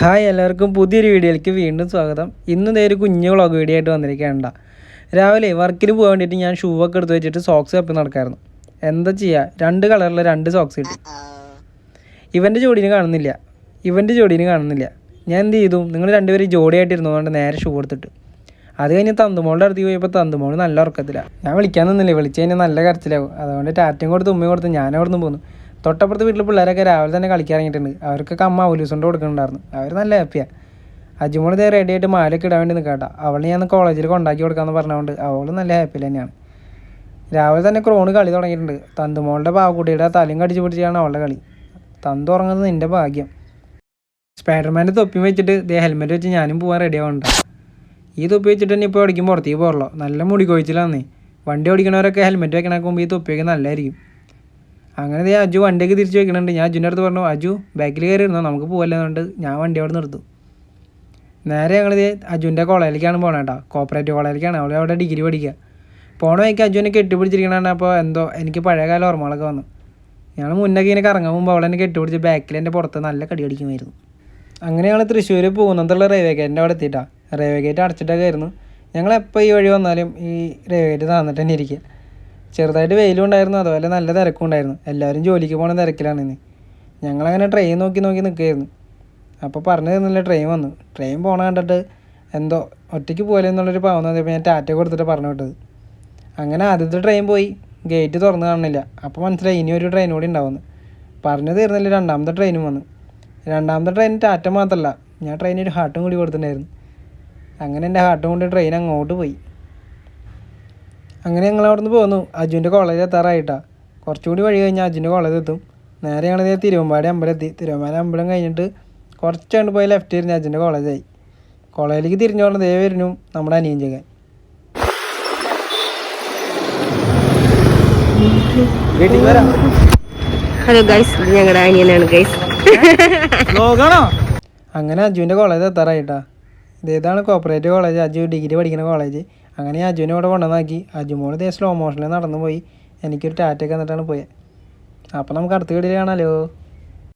Hi, എല്ലാവർക്കും പുതിയൊരു വീഡിയോയിലേക്ക് വീണ്ടും സ്വാഗതം. ഇന്ന് ഒരു കുഞ്ഞു വ്ളോഗ് വീഡിയോ ആയിട്ട് വന്നിരിക്കേണ്ട. രാവിലെ വർക്കിന് പോകാൻ വേണ്ടിയിട്ട് ഞാൻ ഷൂ ഒക്കെ എടുത്ത് വെച്ചിട്ട് സോക്സ് തപ്പി നടക്കായിരുന്നു. എന്താ ചെയ്യുക, 2 കളറിലെ 2 സോക്സ് കിട്ടി. ഇവൻ്റെ ജോഡീന് കാണുന്നില്ല. ഞാൻ എന്ത് ചെയ്തു, നിങ്ങൾ രണ്ടുപേരും ജോഡിയായിട്ടിരുന്നതുകൊണ്ട് നേരെ ഷൂ എടുത്തിട്ട് അത് കഴിഞ്ഞ് തന്തുമോളുടെ അടുത്ത് പോയപ്പോൾ തന്തുമോൾ നല്ല ഉറക്കത്തില്ല. ഞാൻ വിളിക്കാൻ നിന്നില്ലേ, വിളിച്ച് കഴിഞ്ഞാൽ നല്ല കരച്ചിലാവും. അതുകൊണ്ട് ടാറ്റയും കൊടുത്ത് ഉമ്മയും കൊടുത്ത് ഞാൻ അവിടെ നിന്ന് പോന്നു. തൊട്ടപ്പുറത്ത് വീട്ടിൽ പിള്ളേരൊക്കെ രാവിലെ തന്നെ കളിക്കാറിങ്ങിയിട്ടുണ്ട്. അവർക്കൊക്കെ അമ്മ അവലൂസുകൊണ്ട് കൊടുക്കുന്നുണ്ടായിരുന്നു. അവർ നല്ല ഹാപ്പിയാണ്. അജുമോൾ ഇതേ റെഡി ആയിട്ട് മാലയൊക്കെ ഇടാൻ വേണ്ടി നിൽക്കാട്ടോ. അവളെ ഞാൻ കോളേജിൽ കൊണ്ടാക്കി കൊടുക്കാമെന്ന് പറഞ്ഞുകൊണ്ട് അവൾ നല്ല ഹാപ്പിയിൽ തന്നെയാണ്. രാവിലെ തന്നെ ക്രോണ് കളി തുടങ്ങിയിട്ടുണ്ട്. തന്തുമോളുടെ പാവക്കുട്ടിയുടെ തലയും കടിച്ചു പിടിച്ചാണ് അവളുടെ കളി. തന്തു ഉറങ്ങുന്നത് നിൻ്റെ ഭാഗ്യം. സ്പൈഡർമാൻ്റെ തൊപ്പി വെച്ചിട്ട് ഹെൽമെറ്റ് വെച്ച് ഞാനും പോകാൻ റെഡി ആവുന്നുണ്ട്. ഈ തൊപ്പി വെച്ചിട്ട് തന്നെ ഇപ്പോൾ ഓടിക്കും പുറത്തേക്ക് പോകണല്ലോ. നല്ല മുടി കൊഴിച്ചിലാന്നേ. വണ്ടി ഓടിക്കണവരൊക്കെ ഹെൽമെറ്റ് വെക്കണൊക്കെ മുമ്പ് ഈ തൊപ്പി വയ്ക്കാൻ നല്ലതായിരിക്കും. അങ്ങനെ അജു വണ്ടിയൊക്കെ തിരിച്ച് വെക്കണുണ്ട്. ഞാൻ അജുൻ്റെ അടുത്ത് പറഞ്ഞു, അജു ബാക്കിൽ കയറി ഇരുന്നോ, നമുക്ക് പോകല്ലെന്നുകൊണ്ട് ഞാൻ വണ്ടി അവിടെ നിർത്തും. നേരെ ഞങ്ങളിത് അജുൻ്റെ കോളേജിലേക്കാണ് പോകണം കേട്ടോ. കോപ്പറേറ്റീവ് കോളേജിലേക്കാണ്. അവൾ അവിടെ ഡിഗ്രി പഠിക്കുക. പോണ വഴിക്ക് അജുവിനെ കെട്ടിപ്പിടിച്ചിരിക്കണതാണ്. അപ്പോൾ എന്തോ എനിക്ക് പഴയകാല ഓർമ്മകളൊക്കെ വന്നു. ഞങ്ങൾ മുന്നൊക്കെ ഇങ്ങനെ കറങ്ങാൻ മുമ്പ് അവളെന്നെ കെട്ടിപ്പിടിച്ച് ബാക്കിൽ എൻ്റെ പുറത്ത് നല്ല കടി അടിക്കുമായിരുന്നു. അങ്ങനെ ഞങ്ങൾ തൃശ്ശൂർ പോകുന്നതുള്ള റെയിൽവേ ഗേറ്റിൻ്റെ അവിടെ എത്തിയിട്ടാണ്. റെയിൽവേ ഗേറ്റ് അടച്ചിട്ടൊക്കെ ആയിരുന്നു. ഞങ്ങളെപ്പോൾ ഈ വഴി വന്നാലും ഈ റെയിൽവേ ഗേറ്റ് താന്നിട്ട് തന്നെ ഇരിക്കുക. ചെറുതായിട്ട് വെയിലും ഉണ്ടായിരുന്നു, അതുപോലെ നല്ല തിരക്കും ഉണ്ടായിരുന്നു. എല്ലാവരും ജോലിക്ക് പോകുന്ന തിരക്കിലാണ് ഇന്ന്. ഞങ്ങളങ്ങനെ ട്രെയിൻ നോക്കി നിൽക്കുകയായിരുന്നു. അപ്പോൾ പറഞ്ഞു തരുന്നില്ല, ട്രെയിൻ വന്നു. ട്രെയിൻ പോകണ കണ്ടിട്ട് എന്തോ ഒറ്റയ്ക്ക് പോലെന്നുള്ളൊരു പാവം തോന്നിയപ്പോൾ ഞാൻ ടാറ്റ കൊടുത്തിട്ട് പറഞ്ഞു വിട്ടത്. അങ്ങനെ ആദ്യത്തെ ട്രെയിൻ പോയി, ഗേറ്റ് തുറന്ന് കാണുന്നില്ല. അപ്പോൾ മനസ്സിലായി ഇനി ഒരു ട്രെയിൻ കൂടി ഉണ്ടാവുമെന്ന്. പറഞ്ഞു തീർന്നില്ല, രണ്ടാമത്തെ ട്രെയിനും വന്നു. രണ്ടാമത്തെ ട്രെയിൻ ടാറ്റ മാത്രമല്ല, ഞാൻ ട്രെയിനിൽ ഒരു ഹാർട്ടും കൂടി കൊടുത്തിട്ടുണ്ടായിരുന്നു. അങ്ങനെ എൻ്റെ ഹാർട്ടും കൊണ്ട് ട്രെയിൻ അങ്ങോട്ട് പോയി. അങ്ങനെ ഞങ്ങൾ അവിടെ നിന്ന് പോന്നു. അജുവിൻ്റെ കോളേജിൽ എത്താറായിട്ടാണ്. കുറച്ചുകൂടി വഴി കഴിഞ്ഞാൽ അജുവിൻ്റെ കോളേജിൽ എത്തും. നേരെ ഞങ്ങളിതേ തിരുവമ്പാടി അമ്പലം എത്തി. തിരുവമ്പാടി അമ്പലം കഴിഞ്ഞിട്ട് കുറച്ചുകൊണ്ട് പോയി ലെഫ്റ്റ് തിരിഞ്ഞ് അജുവിൻ്റെ കോളേജായി. കോളേജിലേക്ക് തിരിഞ്ഞു കൊണ്ട് ദേ വരുന്നു നമ്മുടെ അനിയൻ ജഗൻ. ഹലോ ഗൈസ്, ഞങ്ങളുടെ അനിയനാണ് ഗൈസ്. അങ്ങനെ അജുവിൻ്റെ കോളേജ് എത്താറായിട്ടാ. ഇതാണ് കോപ്പറേറ്റീവ് കോളേജ്, അജു ഡിഗ്രി പഠിക്കുന്ന കോളേജ്. അങ്ങനെ അജുവിനെ ഇവിടെ കൊണ്ടുവന്നാക്കി. അജുമോൾ ഇതേ സ്ലോ മോഷനിൽ നടന്നു പോയി. എനിക്കൊരു ടാറ്റയൊക്കെ എന്നിട്ടാണ് പോയത്. അപ്പോൾ നമുക്ക് അടുത്ത വീഡിയോയിൽ കാണാമല്ലോ.